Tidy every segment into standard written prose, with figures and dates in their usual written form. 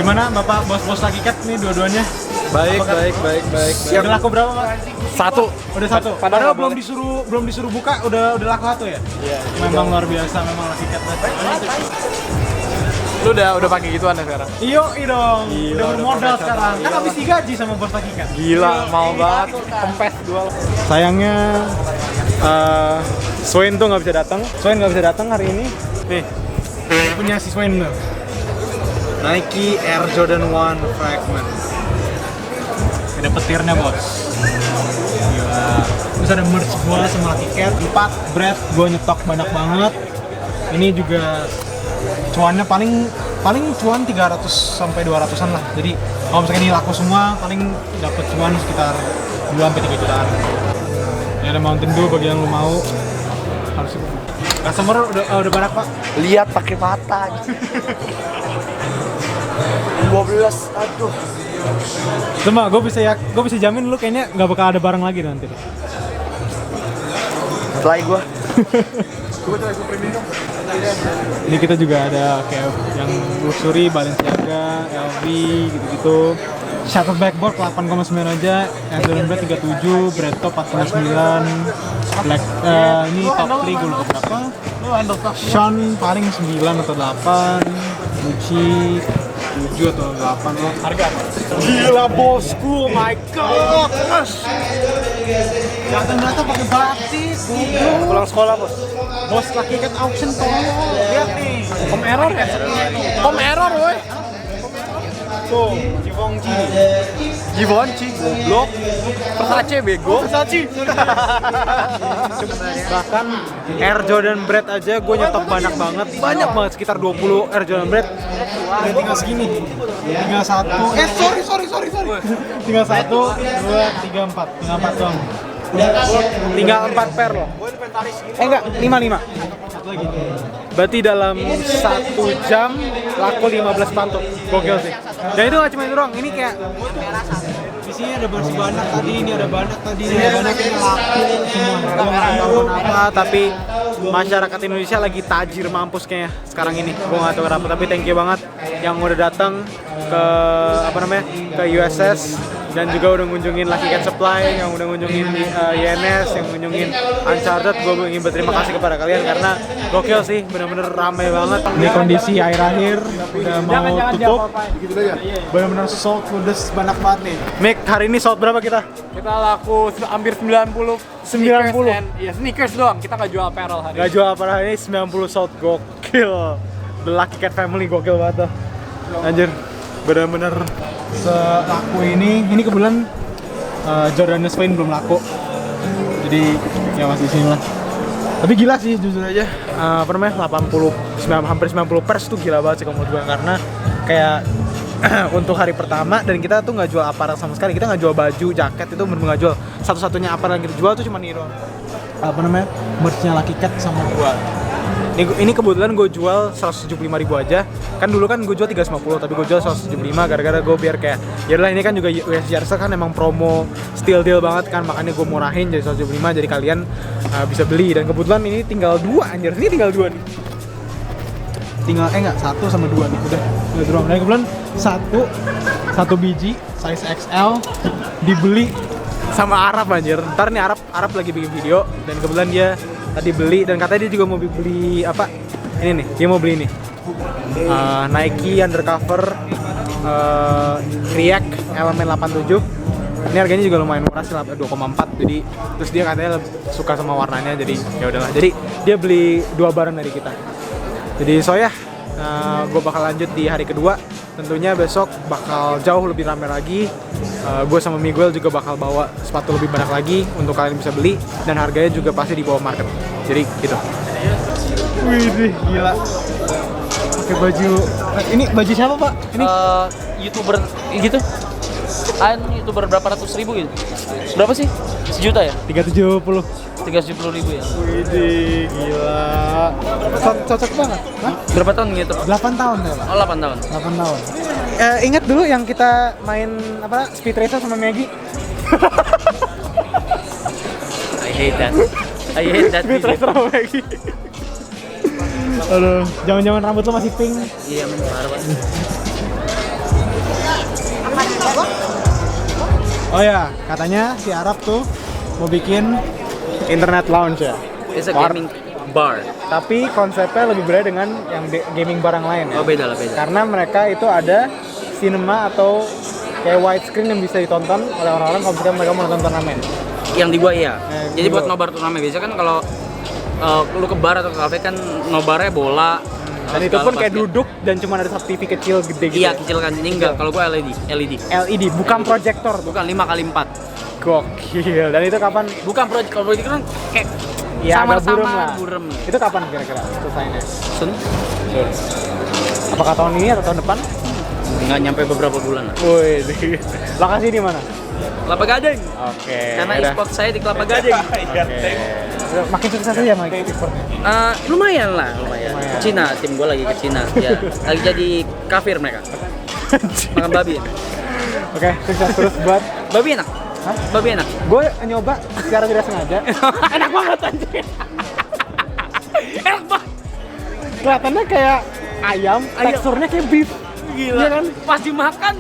Gimana Bapak bos-bos lagi cat nih dua-duanya? Baik. Udah laku berapa, Pak? Satu. Udah satu. Padahal belum disuruh buka udah laku satu ya? Iya. Memang luar biasa memang lagi cat. Lu udah pakai gituan ya sekarang? Iyo dong. Gila, udah bermodal udah sekarang. Kan gila. habis digaji sama bos lagi cat. Gila, mau banget. Kempes dual. Sayangnya Swain tuh nggak bisa datang hari ini. Nih, ini punya si Swain tuh. Nike Air Jordan 1 Fragment. Ada petirnya bos. Gila. Terus ada merch gua sama Lucky Cat 4 bread gua nyetok banyak banget. Ini juga cuannya paling cuan 300 sampai 200-an lah. Jadi kalau misalnya ini laku semua paling dapat cuan sekitar 2 sampai 3 jutaan. Ini ada Mountain Dew bagi yang lu mau. Harus customer udah banyak, Pak. Lihat pakai mata. 12, aduh. Cuma gue bisa jamin lu kayaknya nggak bakal ada barang lagi nanti. Setelah gue. Ini kita juga ada kayak yang luxury, Balenciaga, LV gitu-gitu. Shutter backboard 8,9 aja, Air Jordan Bread 37, Bread Top 4,9, Black ini top 3 gue lupa berapa. Sean paling 9 atau 8, Gucci 7 atau 8 loh. Harga gila bosku, oh my god. Datang pakai batik. Pulang sekolah, Bos. Bos Lucky Cat auction tolong. Lihat nih. Home error, woi. Tuh, Givenchy, goblok. Versace, bego. Bahkan Air Jordan Bread aja gue nyetok banyak banget sekitar 20 Air Jordan Bread. Dan tinggal segini. Tinggal satu. Sorry. Tinggal 1, 2, 3, 4. Tinggal 4 doang. Tinggal 4 pair loh. Enggak, 5. Satu lagi. Berarti dalam 1 jam laku 15 sepatu. Gokil sih. Dan itu nggak cuma itu doang. Ini kayak di sini ada masih banyak tadi, ini ada banyak tadi, ini ada banyak ini laku semua. Gue nggak tahu kenapa, tapi masyarakat Indonesia lagi tajir mampus kayaknya sekarang ini. Gue nggak tahu kenapa, tapi thank you banget yang udah datang ke ke USS dan juga udah ngunjungin Lucky Cat Supply, yang udah ngunjungin INS, yang ngunjungin Uncharted. Gue ingin berterima kasih kepada kalian karena gokil sih, bener-bener ramai banget. Ini kondisi akhir-akhir udah mau tutup, bener-bener sold ludes banyak banget nih. Mick, hari ini sold berapa kita? Kita laku hampir 90. 90? Iya, sneakers doang. Kita nggak jual apparel hari Gak jual apa hari ini, 90 sold, gokil. The Lucky Cat Family gokil banget tuh. Anjir, bener-bener selaku ini kebetulan Jordan Swain belum laku. Jadi ya masih di sini lah. Tapi gila sih jujur aja. hampir 90 pers tuh gila banget sih kalau menurut gue, karena kayak untuk hari pertama dan kita tuh nggak jual apparel sama sekali. Kita nggak jual baju, jaket, itu bener-bener nggak jual. Satu-satunya apparel yang kita jual tuh cuma ini doang. Merch-nya Lucky Cat sama gua. Ini kebetulan gue jual 175.000 aja. Kan dulu kan gue jual 350, tapi gue jual 175 gara-gara gue biar kayak yaudahlah, ini kan juga US Jersey kan emang promo steal deal banget kan, makanya gue murahin jadi 175 jadi kalian bisa beli. Dan kebetulan ini tinggal 2 anjir. Ini tinggal 2 nih. Tinggal enggak 1 sama 2 nih udah doang. Dan kebetulan satu biji size XL dibeli sama Arab anjir. Ntar nih Arab lagi bikin video dan kebetulan dia tadi beli dan katanya dia juga mau beli apa? Ini nih, dia mau beli ini. Nike Undercover React Element 87. Ini harganya juga lumayan murah sih, 2,4. Jadi terus dia katanya suka sama warnanya, jadi ya udahlah. Jadi dia beli 2 barang dari kita. Jadi gue bakal lanjut di hari kedua. Tentunya besok bakal jauh lebih ramai lagi. Gue sama Miguel juga bakal bawa sepatu lebih banyak lagi untuk kalian bisa beli, dan harganya juga pasti di bawah market. Jadi gitu. Wih, gila. Pakai baju. Ini baju siapa, Pak? Ini YouTuber gitu. YouTuber berapa ratus ribu gitu. Berapa sih? 1 juta ya? 370. 370.000 ya. Wih, gila. Cocok banget. Hah? Berapa tahun gitu? 8 tahun ya, Pak? Oh, 8 tahun. 8 tahun. Ingat dulu yang kita main apa? Speed Racer sama Maggie? I hate that. Speed Racer sama Maggie. Aduh, zaman-zaman rambut lo masih pink. Iya, men, parah banget. Oh ya, katanya si Arab tuh mau bikin internet lounge ya. It's a Bar. gaming bar. Tapi konsepnya lebih berbeda dengan yang gaming bar yang lain ya. Oh beda lah beda. Karena mereka itu ada cinema atau kayak widescreen yang bisa ditonton oleh orang-orang kalau misalkan mereka mau nonton turnamen. Yang di gua iya. Di Jadi buat gua. nobar turnamen biasa kan kalau lu ke bar atau ke kafe kan nobarnya bola. Dan itu pun kayak duduk dan cuma ada satu TV kecil gede gitu. Iya kecil kan, ini enggak. Kalau gua LED. LED, bukan proyektor tuh. Bukan 5x4. Gokil. Dan itu kapan? Bukan project, kalau project kan kayak Ya, agak samar-samar burem lah. burem. Itu kapan kira-kira selesainya? Sun Apakah tahun ini atau tahun depan? nggak nyampe beberapa bulan lah. Woi, lokasi di mana? Kelapa Gading. Oke. Karena udah. e-sport saya di Kelapa Gading. Udah, makin sukses aja makin e-sportnya. Lumayan lah, lumayan. Ke Cina, tim gue lagi ke Cina. Ya, lagi jadi kafir mereka. Makan babi. Oke, sukses terus buat. Babi enak. Hah? Babi enak. Gue nyoba secara tidak sengaja. Enak banget anjir. Enak banget. Kelihatannya kayak ayam, teksturnya kayak beef. Gila. Iya kan? Pas dimakan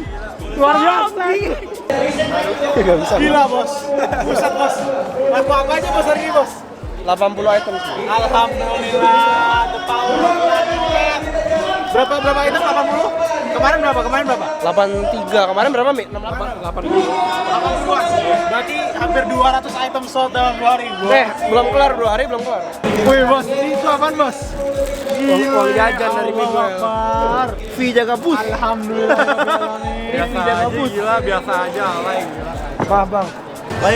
Luar biasa. Gak bisa. Gila bos. Buset bos. Laku apa aja bos hari ini bos? 80 item. Alhamdulillah. The power of Latin. Berapa item? 80? Kemarin berapa? 83. Kemarin berapa, Mi? 80. Berarti hampir 200 item sold dalam 2 hari. Belum kelar 2 hari belum kelar. Wih bos, ini itu apaan bos? Uang jajan dari minggu ya. Akbar. Fee jaga bus. Alhamdulillah. Biasa aja gila, biasa aja alay gila. Wah bang.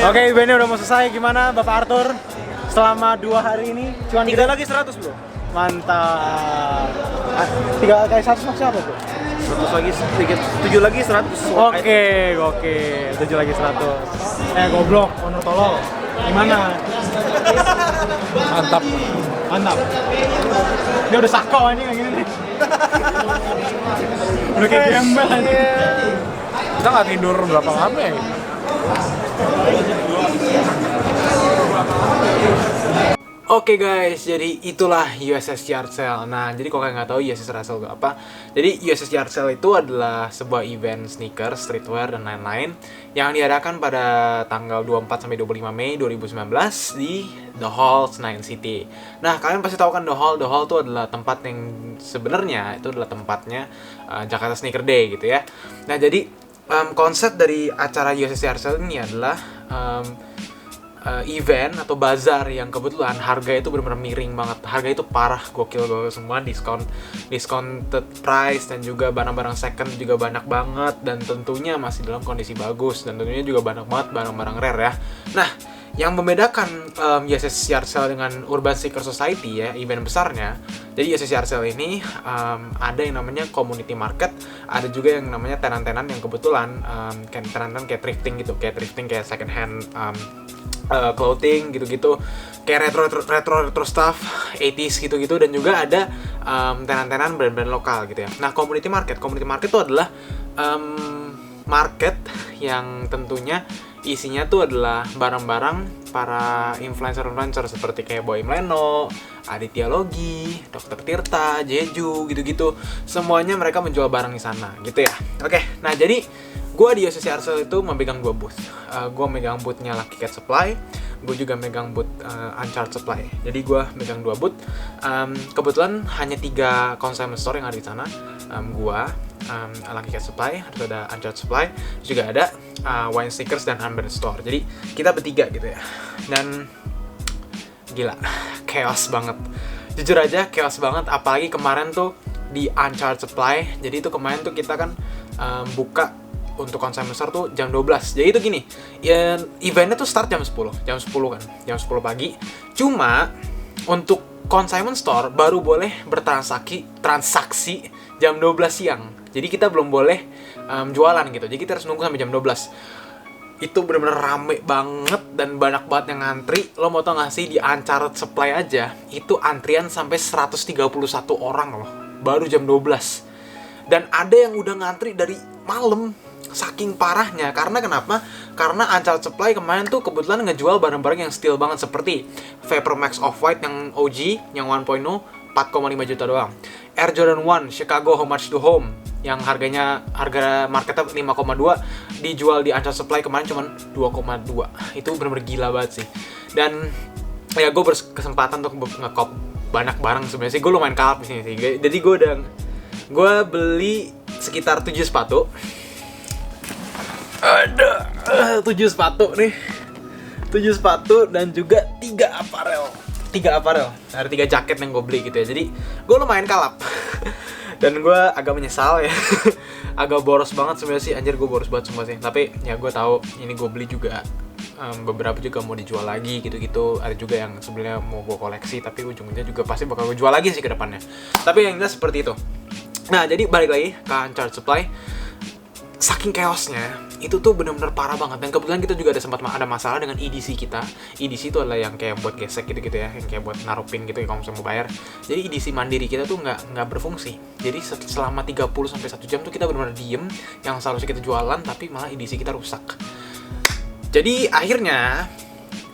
Oke, eventnya udah mau selesai. Gimana Bapak Arthur? Selama 2 hari ini cuan Tiga lagi 100, Bro. mantap. 3 kali 100 maksudnya apa tuh? 100 lagi sedikit. 7 lagi 100. Oke, 7 lagi 100. Goblok, honor tolol. Gimana? Mantap. Mantap. Dia udah sako anjing kayak gini nih. Udah kayak gembel anjing. Kita nggak tidur berapa lama ya? Oke guys, jadi itulah USS Yard Sale. Nah, jadi kalau kalian nggak tahu USS Yard Sale itu apa, jadi USS Yard Sale itu adalah sebuah event sneakers, streetwear, dan lain-lain yang diadakan pada tanggal 24 sampai 25 Mei 2019 di The Hall, Senayan City. Nah, kalian pasti tahu kan The Hall. The Hall itu adalah tempat yang sebenarnya itu adalah tempatnya Jakarta Sneaker Day gitu ya. Nah, jadi konsep dari acara USS Yard Sale ini adalah event atau bazar yang kebetulan harga itu benar-benar miring banget. Harga itu parah, gokil semua, discounted price, dan juga barang-barang second juga banyak banget, dan tentunya masih dalam kondisi bagus, dan tentunya juga banyak banget barang-barang rare ya. Nah, yang membedakan USS Yard Sale dengan Urban Sneaker Society ya, event besarnya, jadi USS Yard Sale ini ada yang namanya community market, ada juga yang namanya tenan-tenan yang kebetulan kayak tenan-tenan kayak thrifting gitu, kayak second hand clothing gitu-gitu, kayak retro stuff 80s gitu-gitu, dan juga ada tenan-tenan brand-brand lokal gitu ya. Nah, community market itu adalah market yang tentunya isinya tuh adalah barang-barang para influencer seperti kayak Boy Mleno, Aditya Logi, Dr. Tirta, Jeju gitu-gitu. Semuanya mereka menjual barang di sana gitu ya. Oke, nah jadi gue di USS Yard Sale itu memegang 2 booth. Gue megang boothnya Lucky Cat Supply, gue juga megang booth Uncharted Supply. Jadi gue megang 2 booth. Kebetulan hanya 3 consignment store yang ada di sana. Lucky Cat Supply, terus ada Uncharted Supply, juga ada Wine Sneakers dan Unbranded Store. Jadi kita bertiga gitu ya. Dan gila, chaos banget. Jujur aja chaos banget, apalagi kemarin tuh di Uncharted Supply. Jadi itu kemarin tuh kita kan buka untuk consignment store tuh jam 12. Jadi itu gini, ya, eventnya tuh start jam 10 kan, jam 10 pagi. Cuma untuk consignment store baru boleh transaksi jam 12 siang. Jadi kita belum boleh jualan gitu. Jadi kita harus nunggu sampai jam 12. Itu bener-bener rame banget dan banyak banget yang ngantri. Lo mau tau gak sih, di Uncharted Supply aja itu antrian sampai 131 orang loh, baru jam 12. Dan ada yang udah ngantri dari malam. Saking parahnya. Karena kenapa? Karena Uncharted Supply kemarin tuh kebetulan ngejual barang-barang yang steel banget, seperti Vapor Max Off-White yang OG, yang 1.0, 4,5 juta doang. Air Jordan 1 Chicago How Much to Home yang harga marketnya 5,2 dijual di Unchained Supply kemarin cuma 2,2. Itu bener-bener gila banget sih. Dan ya gue berkesempatan untuk ngekop banyak barang sebenarnya sih. Gue lumayan kalap di sini sih. Jadi gue beli sekitar 7 sepatu. Ada 7 sepatu nih. 7 sepatu dan juga 3 apparel. Ada 3 jaket yang gue beli gitu ya. Jadi gue lumayan kalap. Dan gue agak menyesal ya. Agak boros banget sebenarnya sih. Anjir, gue boros banget semua sih. Tapi ya gue tahu ini gue beli juga beberapa juga mau dijual lagi gitu-gitu. Ada juga yang sebenarnya mau gue koleksi tapi ujung-ujungnya juga pasti bakal gue jual lagi sih ke depannya. Tapi yang jelas seperti itu. Nah, jadi balik lagi ke Unchained Supply. Saking chaosnya, itu tuh bener-bener parah banget. Dan kebetulan kita juga ada masalah dengan EDC kita. EDC itu adalah yang kayak buat gesek gitu-gitu ya, yang kayak buat naruh pin gitu ya kalau misalnya mau bayar. Jadi EDC mandiri kita tuh nggak berfungsi. Jadi selama 30-1 jam tuh kita bener-bener diem, yang seharusnya kita jualan tapi malah EDC kita rusak. Jadi akhirnya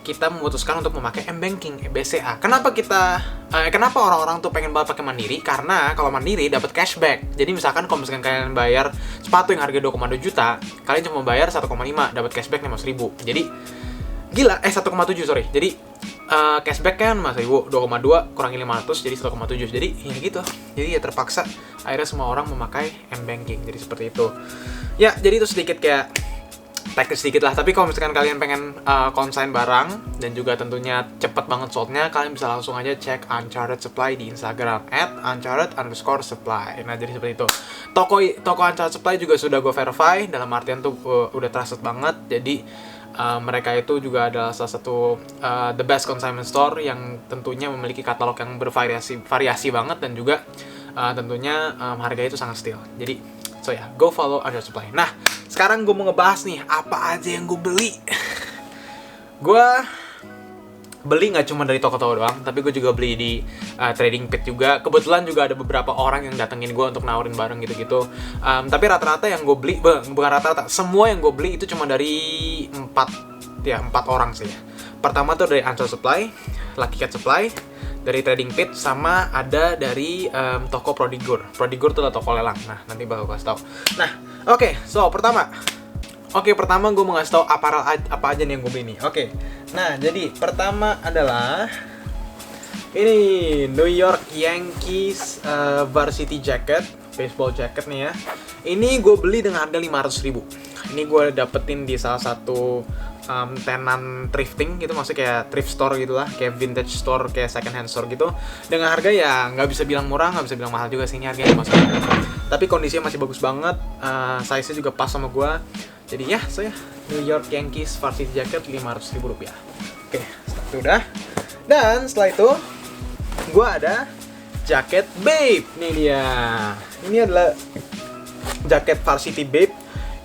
kita memutuskan untuk memakai M-Banking, BCA. Kenapa orang-orang tuh pengen banget pakai Mandiri? Karena kalau Mandiri dapat cashback. Jadi misalkan kalau misalkan kalian bayar sepatu yang harga 2,2 juta, kalian cuma bayar 1,5, dapat cashback 5.000. Jadi gila, 1,7 sorry. Jadi cashback kan 5.000, 2,2 kurangi 500 jadi 1,7. Jadi ya gitu. Jadi ya terpaksa akhirnya semua orang memakai M-Banking. Jadi seperti itu. Ya, jadi itu sedikit kayak teknis sedikit lah, tapi kalau misalkan kalian pengen konsign barang dan juga tentunya cepet banget soldnya, kalian bisa langsung aja cek Unchained Supply di Instagram @unchained_supply. Nah, jadi seperti itu. Toko Unchained Supply juga sudah gue verify, dalam artian tuh udah trusted banget. Jadi mereka itu juga adalah salah satu the best consignment store yang tentunya memiliki katalog yang variasi banget dan juga tentunya harganya itu sangat steal. Jadi so ya, go follow Unchained Supply. Nah, sekarang gue mau ngebahas nih apa aja yang gue beli. Gue beli nggak cuma dari toko-toko doang, tapi gue juga beli di Trading Pit juga. Kebetulan juga ada beberapa orang yang datengin gue untuk nawarin barang gitu-gitu. Tapi rata-rata yang gue beli, bukan rata-rata, semua yang gue beli itu cuma dari 4 orang sih ya. Pertama tuh dari Unchained Supply, Lucky Cat Supply, dari Trading Pit, sama ada dari toko Prodigor. Prodigor itu adalah toko lelang. Nah, nanti bakal gue kasih tau. Nah, oke, pertama gue mau ngasih tau apa aja nih yang gue beli nih. Oke, nah jadi pertama adalah ini New York Yankees varsity jacket, baseball jacket nih ya. Ini gue beli dengan harga 500.000. Ini gue dapetin di salah satu tenan thrifting gitu, maksudnya kayak thrift store gitu lah, kayak vintage store, kayak second hand store gitu, dengan harga ya nggak bisa bilang murah, nggak bisa bilang mahal juga sih, ini harganya masih tapi kondisinya masih bagus banget, size-nya juga pas sama gue. Jadi ya, New York Yankees varsity jacket 500.000 rupiah. Oke, itu udah. Dan setelah itu gue ada jaket Bape. Nih dia, ini adalah jaket varsity Bape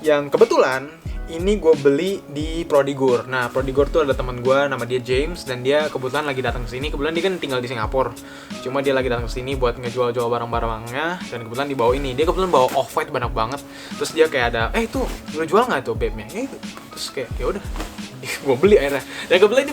yang kebetulan ini gue beli di Prodigor. Nah, Prodigor tuh ada teman gue, nama dia James, dan dia kebetulan lagi datang ke sini. Kebetulan dia kan tinggal di Singapura. Cuma dia lagi datang ke sini buat ngejual-jual barang-barangnya, dan kebetulan dibawa ini. Dia kebetulan bawa off-white banyak banget. Terus dia kayak ada, itu lu jual nggak tuh Bape-nya? Terus kayak ya udah, gue beli akhirnya. Dan kebetulan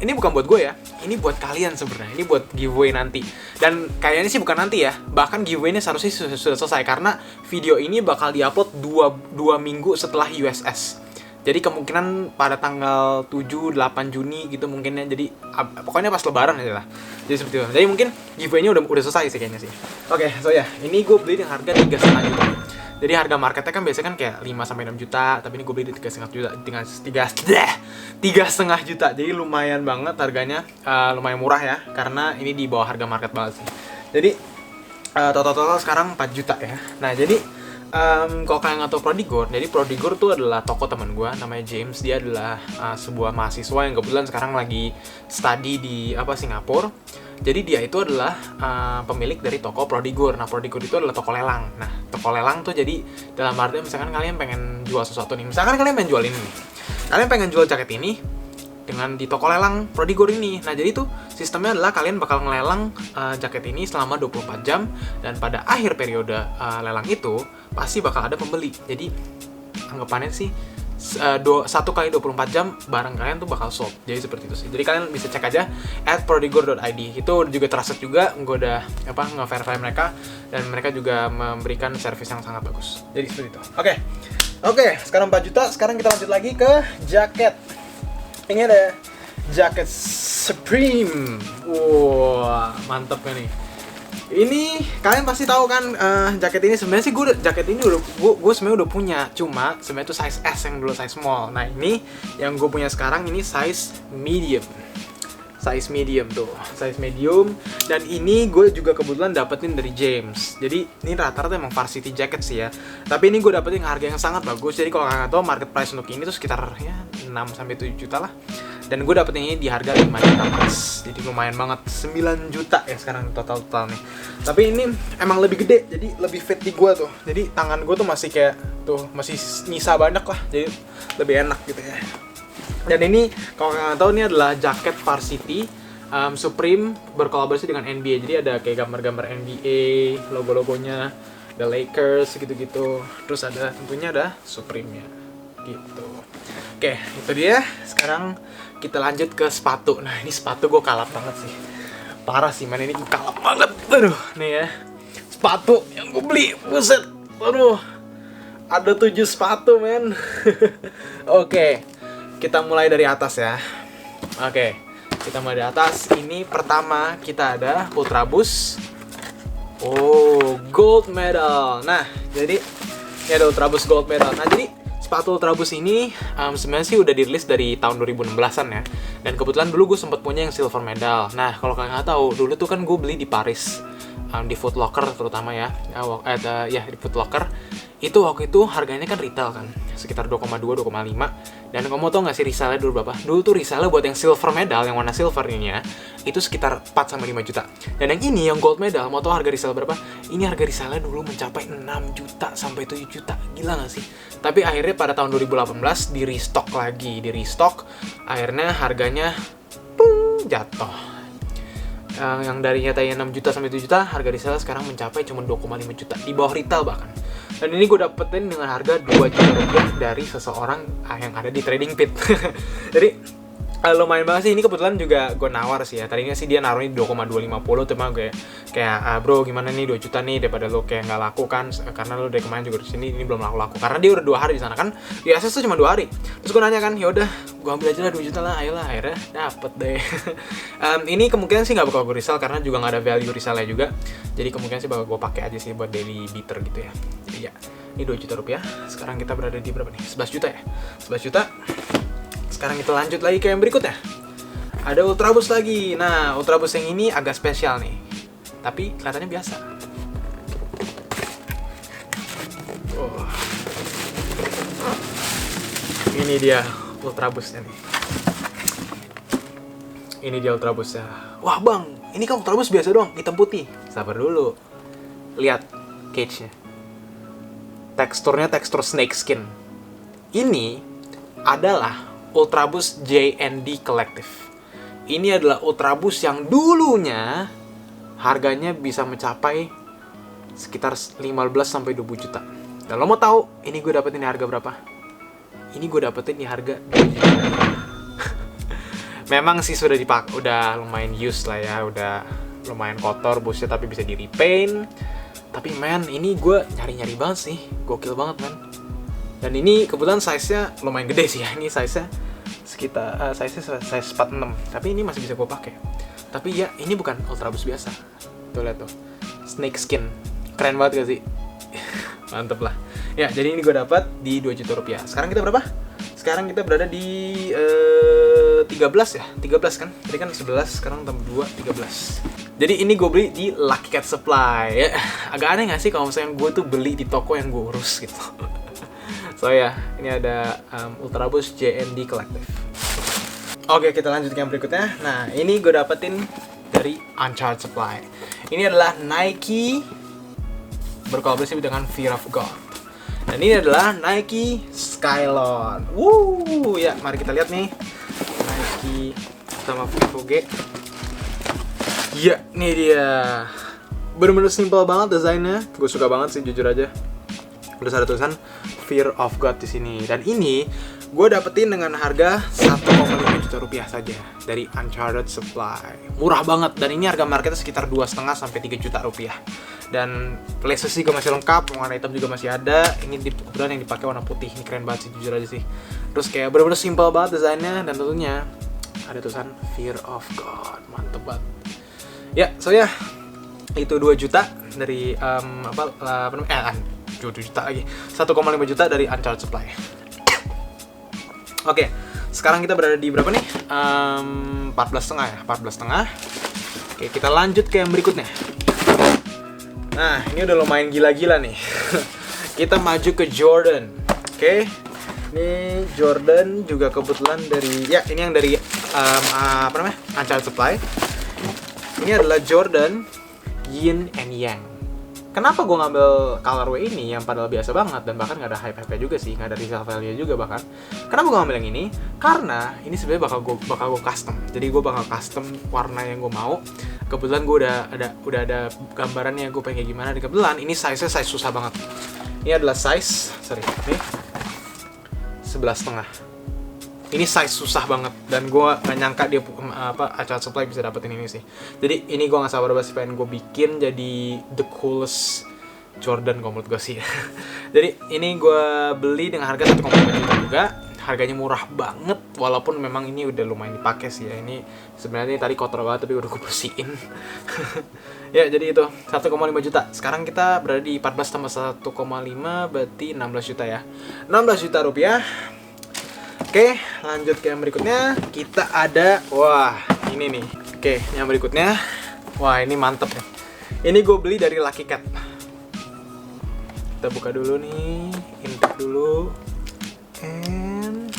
ini bukan buat gue ya. Ini buat kalian sebenarnya. Ini buat giveaway nanti. Dan kayaknya sih bukan nanti ya. Bahkan giveaway-nya seharusnya sudah selesai karena video ini bakal diupload 2 minggu setelah USS. Jadi kemungkinan pada tanggal 7-8 Juni gitu mungkinnya. Jadi pokoknya pas lebaran aja lah. Jadi seperti itu. Jadi mungkin giveaway-nya udah selesai sih kayaknya sih. Oke, so ya, ini gue beli dengan harga 3,5 juta. Jadi harga marketnya kan biasanya kan kayak 5-6 juta, tapi ini gue beli di 3,5 juta, 3,5 juta. Jadi lumayan banget harganya, lumayan murah ya, karena ini di bawah harga market banget sih. Jadi total sekarang 4 juta ya. Nah, jadi kalau kalian nggak tahu Prodigor, jadi Prodigor tuh adalah toko teman gue, namanya James. Dia adalah sebuah mahasiswa yang kebetulan sekarang lagi study di Singapura. Jadi dia itu adalah pemilik dari toko Prodigor. Nah, Prodigor itu adalah toko lelang. Nah, toko lelang tuh jadi dalam arti misalkan kalian pengen jual sesuatu nih. Misalkan kalian pengen jual ini nih. Kalian pengen jual jaket ini dengan di toko lelang Prodigor ini. Nah, jadi tuh sistemnya adalah kalian bakal ngelelang jaket ini selama 24 jam, dan pada akhir periode lelang itu pasti bakal ada pembeli. Jadi anggapannya sih 1 kali 24 jam barang kalian tuh bakal sold. Jadi seperti itu sih. Jadi kalian bisa cek aja @prodigor.id. Itu juga trusted juga, gue udah nge-verify mereka, dan mereka juga memberikan service yang sangat bagus. Jadi seperti itu. Oke, sekarang 4 juta. Sekarang kita lanjut lagi ke jaket. Ini ada jaket Supreme. Wah, mantep kan nih. Ini kalian pasti tahu kan, jaket ini sebenarnya sih gue sebenarnya udah punya, cuma sebenarnya itu size S yang dulu size small. Nah ini yang gue punya sekarang ini size medium tuh, size medium, dan ini gue juga kebetulan dapetin dari James. Jadi ini rata-rata emang varsity jacket sih ya, tapi ini gue dapetin harga yang sangat bagus. Jadi kalau kalian tahu market price untuk ini tuh sekitar ya 6-7 juta lah. Dan gue dapetin ini di harga 5 juta mas. Jadi lumayan banget, 9 juta ya sekarang total nih. Tapi ini emang lebih gede, jadi lebih fit di gue tuh. Jadi tangan gue tuh masih kayak tuh, masih nyisa banyak lah. Jadi lebih enak gitu ya. Dan ini kalau kalian tahu, ini adalah jaket varsity Supreme berkolaborasi dengan NBA. Jadi ada kayak gambar-gambar NBA, logo-logonya, ada Lakers gitu-gitu. Terus ada tentunya ada Supreme-nya gitu. Oke, itu dia. Sekarang kita lanjut ke sepatu. Nah, ini sepatu gue kalap banget sih. Parah sih, man. Ini gue kalap banget. Aduh, nih ya. Sepatu yang gue beli. Buset. Aduh. Ada 7 sepatu, men. Oke. Kita mulai dari atas ya. Oke. Kita mulai dari atas. Ini pertama kita ada Ultraboost. Oh, gold medal. Nah, jadi ini ada Ultraboost gold medal. Nah, jadi sepatu Ultraboost ini sebenarnya sih udah dirilis dari tahun 2016-an ya. Dan kebetulan dulu gue sempat punya yang silver medal. Nah, kalau kalian nggak tahu, dulu tuh kan gue beli di Paris, di Foot Locker terutama ya. Di Foot Locker. Itu waktu itu harganya kan retail kan, sekitar 2,2, 2,5. Dan kamu tau nggak sih resale dulu berapa? Dulu tuh resale buat yang silver medal, yang warna silver ini ya, itu sekitar 4-5 juta. Dan yang ini, yang gold medal, mau tau harga resale berapa? Ini harga resale dulu mencapai 6 juta sampai 7 juta. Gila nggak sih? Tapi akhirnya pada tahun 2018 di restock lagi, akhirnya harganya jatuh. Yang darinya tadinya 6 juta sampai 7 juta, harga resale sekarang mencapai cuma 2,5 juta, di bawah retail bahkan. Dan ini gue dapetin dengan harga 2 juta rupiah dari seseorang yang ada di Trading Pit. Jadi lumayan banget sih. Ini kebetulan juga gue nawar sih ya. Tadinya sih dia naruhnya 2,250, cuma gue kayak bro gimana nih 2 juta nih, daripada lo kayak nggak laku kan, karena lo dari kemarin juga di sini ini belum laku, karena dia udah 2 hari di sana kan. Di akses tuh cuma 2 hari. Terus gue nanya kan, ya udah gue ambil aja lah 2 juta lah, ayolah. Akhirnya dapet deh. Ini kemungkinan sih nggak bakal gue resell karena juga nggak ada value resell-nya juga. Jadi kemungkinan sih bakal gue pakai aja sih buat daily beater gitu ya. Jadi ya, ini 2 juta rupiah. Sekarang kita berada di berapa nih? 11 juta ya? 11 juta. Sekarang kita lanjut lagi ke yang berikutnya. Ada Ultraboost lagi. Nah, Ultraboost yang ini agak spesial nih, tapi kelihatannya biasa. Oh. Ini dia Ultraboostnya nih. Ini dia Ultraboostnya. Wah bang, ini kan Ultraboost biasa doang, hitam putih. Sabar dulu. Lihat cage-nya. Teksturnya tekstur snake skin. Ini adalah Ultraboost JND Collective. Ini adalah Ultraboost yang dulunya harganya bisa mencapai sekitar 15-20 juta. Dan lo mau tahu ini gue dapetin di harga berapa? Ini gue dapetin di harga 2 juta. Memang sih sudah dipakai, udah lumayan used lah ya, udah lumayan kotor busnya, tapi bisa di repaint. Tapi man, ini gue nyari-nyari banget sih, gokil banget man. Dan ini kebetulan size-nya lumayan gede sih ya. Ini size-nya sekitar size-nya size 46. Tapi ini masih bisa gue pakai. Tapi ya, ini bukan Ultraboost biasa. Tuh lihat tuh. Snake skin. Keren banget gak sih? Mantep lah. Ya, jadi ini gue dapat di 2 juta rupiah. Sekarang kita berapa? Sekarang kita berada di 13 ya? 13 kan? Tadi kan 11, sekarang tambah 2, 13. Jadi ini gue beli di Lucky Cat Supply ya. Agak aneh gak sih kalau misalnya gue tuh beli di toko yang gue urus gitu. So ya, ini ada Ultraboost JND Collective. Oke, kita lanjut ke yang berikutnya. Nah, ini gue dapetin dari Uncharted Supply. Ini adalah Nike berkolaborasi dengan Fear of God. Dan ini adalah Nike Skylon. Ya, mari kita lihat nih. Nike sama VOG. Ya, ini dia. Bener-bener simple banget desainnya. Gue suka banget sih, jujur aja. Terus ada tulisan Fear of God di sini. Dan ini gue dapetin dengan harga 1,5 juta rupiah saja dari Uncharted Supply. Murah banget, dan ini harga marketnya sekitar 2,5 sampai 3 juta rupiah. Dan places juga masih lengkap, warna hitam juga masih ada. Ini kebetulan yang dipakai warna putih, ini keren banget sih, jujur aja sih. Terus kayak bener-bener simple banget desainnya, dan tentunya ada tulisan Fear of God, mantep banget. Ya, so ya, itu 2 juta dari 2 juta lagi, 1,5 juta dari Uncharted Supply. Oke, sekarang kita berada di berapa nih? 14,5 ya, 14,5. Oke, kita lanjut ke yang berikutnya. Nah, ini udah lumayan gila-gila nih. Kita maju ke Jordan. Oke, ini Jordan juga kebetulan dari, ya ini yang dari Uncharted Supply. Ini adalah Jordan Yin and Yang. Kenapa gue ngambil colorway ini yang padahal biasa banget dan bahkan nggak ada hype-nya juga sih, nggak ada resale value juga bahkan. Kenapa gue ngambil yang ini? Karena ini sebenarnya bakal gue custom. Jadi gue bakal custom warna yang gue mau. Kebetulan gue udah ada gambarannya gue pengen kayak gimana. Dan kebetulan ini size-nya size susah banget. Ini adalah size, nih 11,5. Ini size susah banget dan gue gak nyangka dia Uncharted Supply bisa dapetin ini sih. Jadi ini gue gak sabar banget sih pengen gue bikin jadi the coolest Jordan kalau menurut gue sih. Jadi ini gue beli dengan harga 1,5 juta juga. Harganya murah banget walaupun memang ini udah lumayan dipakai sih ya. Ini sebenarnya tadi kotor banget tapi udah gue bersihin. Ya jadi itu 1,5 juta. Sekarang kita berada di 14 tambah 1,5 berarti 16 juta ya. 16 juta rupiah. Oke, lanjut ke yang berikutnya. Kita ada, wah ini nih. Oke, yang berikutnya, wah ini mantep nih. Ini gue beli dari Lucky Cat. Kita buka dulu nih, intake dulu, and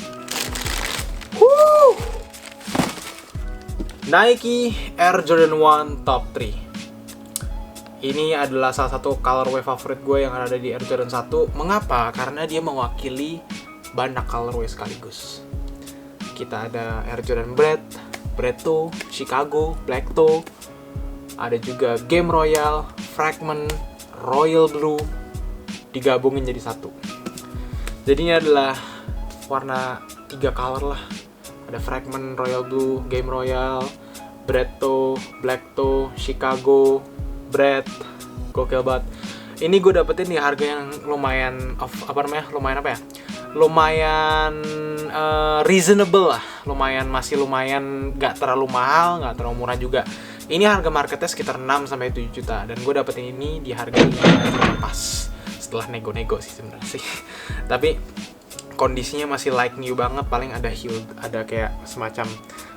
Nike Air Jordan 1 Top 3. Ini adalah salah satu colorway favorit gue yang ada di Air Jordan 1. Mengapa? Karena dia mewakili banyak colorway sekaligus. Kita ada Air Jordan Bread, Toe, Chicago, Black Toe. Ada juga Game Royal, Fragment, Royal Blue digabungin jadi satu. Jadinya adalah warna 3 color lah. Ada Fragment, Royal Blue, Game Royal, Bread Toe, Black Toe, Chicago, Bread. Gokil banget. Ini gue dapetin di harga yang lumayan lumayan reasonable lah, masih lumayan gak terlalu mahal, gak terlalu murah juga. Ini harga marketnya sekitar 6-7 juta dan gue dapetin ini di harga 5 juta pas setelah nego-nego sih sebenarnya sih. Tapi kondisinya masih like new banget, paling ada kayak semacam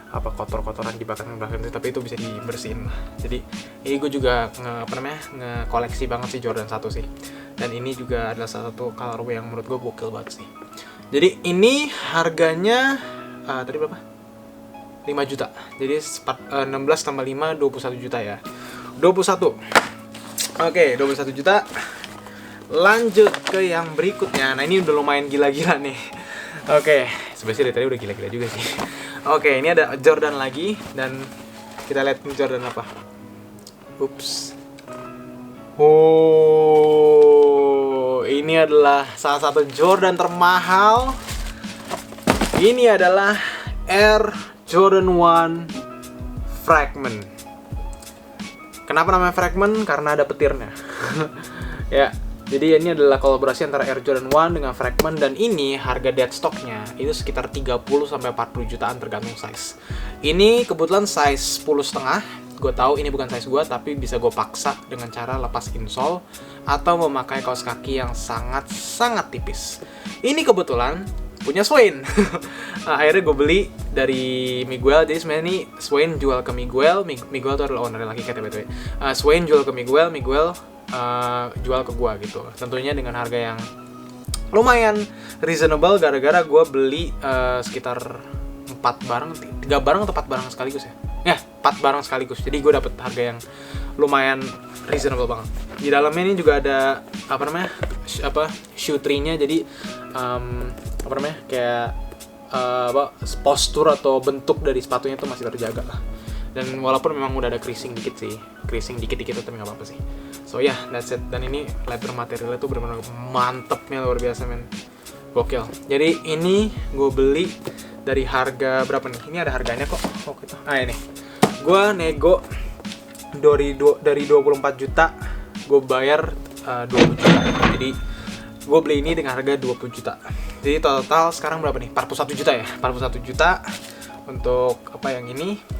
kotor-kotoran di belakang tapi itu bisa dibersihin lah. Jadi ini gue juga nge-koleksi banget sih Jordan 1 sih. Dan ini juga adalah salah satu colorway yang menurut gue gokil banget sih. Jadi ini harganya tadi berapa? 5 juta. Jadi 16 tambah 5 21 juta ya. 21. Oke, 21 juta. Lanjut ke yang berikutnya. Nah, ini udah lumayan gila-gila nih. Oke, sebenarnya dari tadi udah gila-gila juga sih. Oke, ini ada Jordan lagi dan kita lihat Jordan apa. Ups. Oh, ini adalah salah satu Jordan termahal. Ini adalah Air Jordan 1 Fragment. Kenapa namanya Fragment? Karena ada petirnya. Ya, jadi ini adalah kolaborasi antara Air Jordan 1 dengan Fragment dan ini harga dead stocknya itu sekitar 30-40 jutaan tergantung size. Ini kebetulan size 10,5. Gue tahu ini bukan size gue, tapi bisa gue paksa dengan cara lepas insole atau memakai kaos kaki yang sangat tipis. Ini kebetulan punya Swain. Akhirnya gue beli dari Miguel. Jadi sebenarnya ini Swain jual ke Miguel. Miguel itu adalah owner Lucky Cat BTW. Swain jual ke Miguel jual ke gue gitu. Tentunya dengan harga yang lumayan reasonable gara-gara gue beli sekitar 3 barang atau 4 barang sekaligus ya. Ya, 4 barang sekaligus. Jadi gue dapet harga yang lumayan reasonable banget. Di dalamnya ini juga ada shoe tree-nya. Jadi kayak postur atau bentuk dari sepatunya itu masih terjaga lah. Dan walaupun memang udah ada creasing dikit sih, creasing dikit-dikit tapi nggak apa-apa sih. So yeah, that's it. Dan ini leather materialnya tuh benar-benar mantepnya luar biasa men, gokil. Jadi ini gue beli dari harga berapa nih? Ini ada harganya kok. Oh gitu. Ah ini, gue nego dari 24 juta, gue bayar 20 juta. Jadi gue beli ini dengan harga 20 juta. Jadi total sekarang berapa nih? 41 juta ya? 41 juta untuk apa yang ini.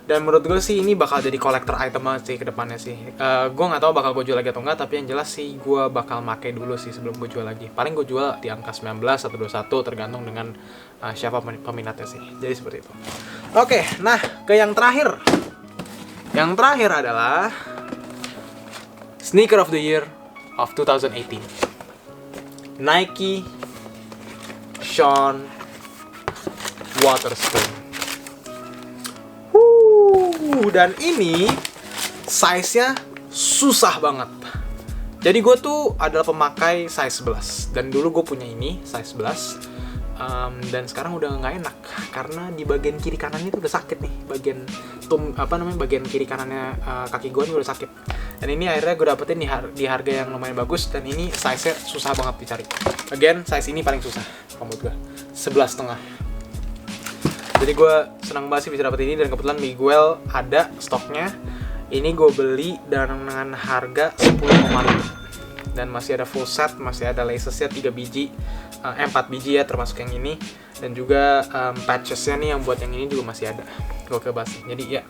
Dan menurut gue sih ini bakal jadi collector item banget sih ke depannya sih. Gue nggak tahu bakal gue jual lagi atau enggak, tapi yang jelas sih gue bakal make dulu sih sebelum gue jual lagi. Paling gue jual di angka 19 atau 21 tergantung dengan siapa peminatnya sih. Jadi seperti itu. Oke, nah ke yang terakhir. Yang terakhir adalah sneaker of the year of 2018. Nike Sean Wotherspoon. Dan ini size-nya susah banget. Jadi gue tuh adalah pemakai size 11. Dan dulu gue punya ini size 11. Dan sekarang udah nggak enak karena di bagian kiri kanannya itu udah sakit nih, bagian kiri kanannya kaki gue ini udah sakit. Dan ini akhirnya gue dapetin di harga yang lumayan bagus, dan ini size-nya susah banget dicari. Again, size ini paling susah menurut gue, 11,5. Jadi gue senang banget sih bisa dapet ini, dan kebetulan Miguel ada stoknya. Ini gue beli dengan harga 10,5. Dan masih ada full set, masih ada lacesnya 4 biji ya termasuk yang ini. Dan juga patchesnya nih yang buat yang ini juga masih ada. Gokil banget sih. Jadi ya,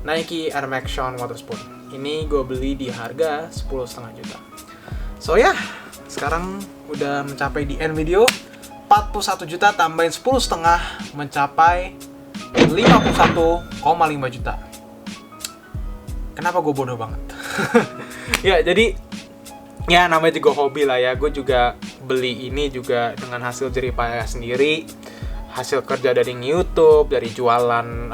Nike Air Max Sean Wotherspoon. Ini gue beli di harga 10,5 juta. So ya, sekarang udah mencapai di end video. 41 juta tambahin 10,5 mencapai 51,5 juta. Kenapa gue bodoh banget? Ya, jadi ya namanya juga hobi lah ya. Gue juga beli ini juga dengan hasil jerih payah sendiri, hasil kerja dari YouTube, dari jualan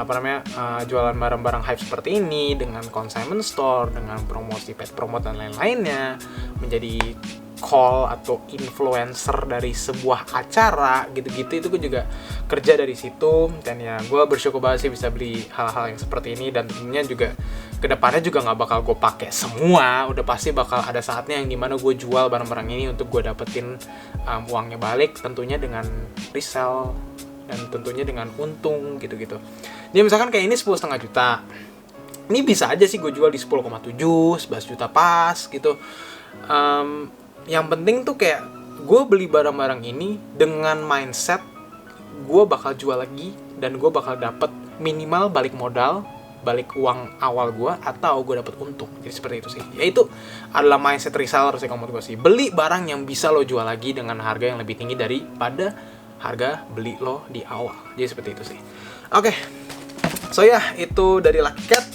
jualan barang-barang hype seperti ini, dengan consignment store, dengan promosi pet promote dan lain-lainnya, menjadi call atau influencer dari sebuah acara gitu-gitu. Itu gue juga kerja dari situ, dan ya gue bersyukur banget sih bisa beli hal-hal yang seperti ini. Dan tentunya juga kedepannya juga nggak bakal gue pakai semua, udah pasti bakal ada saatnya yang dimana gue jual barang-barang ini untuk gue dapetin uangnya balik, tentunya dengan resell dan tentunya dengan untung gitu-gitu. Jadi misalkan kayak ini 10,5 juta, ini bisa aja sih gue jual di 10,7, 11 juta pas gitu. Yang penting tuh kayak gue beli barang-barang ini dengan mindset gue bakal jual lagi, dan gue bakal dapet minimal balik modal, balik uang awal gue, atau gue dapet untung. Jadi seperti itu sih. Ya itu adalah mindset reseller sih kalau menurut gue sih. Beli barang yang bisa lo jual lagi dengan harga yang lebih tinggi daripada harga beli lo di awal. Jadi seperti itu sih. Oke. So ya, itu dari Lucky Cat,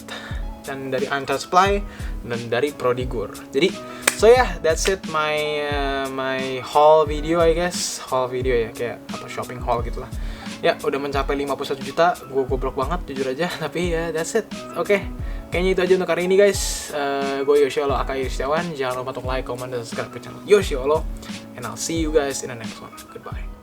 dan dari Untouched Supply, dan dari Prodigur. Jadi so yeah, that's it my haul video I guess. Haul video ya, kayak apa, shopping haul gitulah. Ya, udah mencapai 51 juta. Gue goblok banget jujur aja, tapi ya that's it. Oke. Kayaknya itu aja untuk hari ini guys. Gue Yoshiolo aka Yoshiawan. Jangan lupa untuk like, comment, dan subscribe ke channel Yoshiolo. And I'll see you guys in the next one. Goodbye.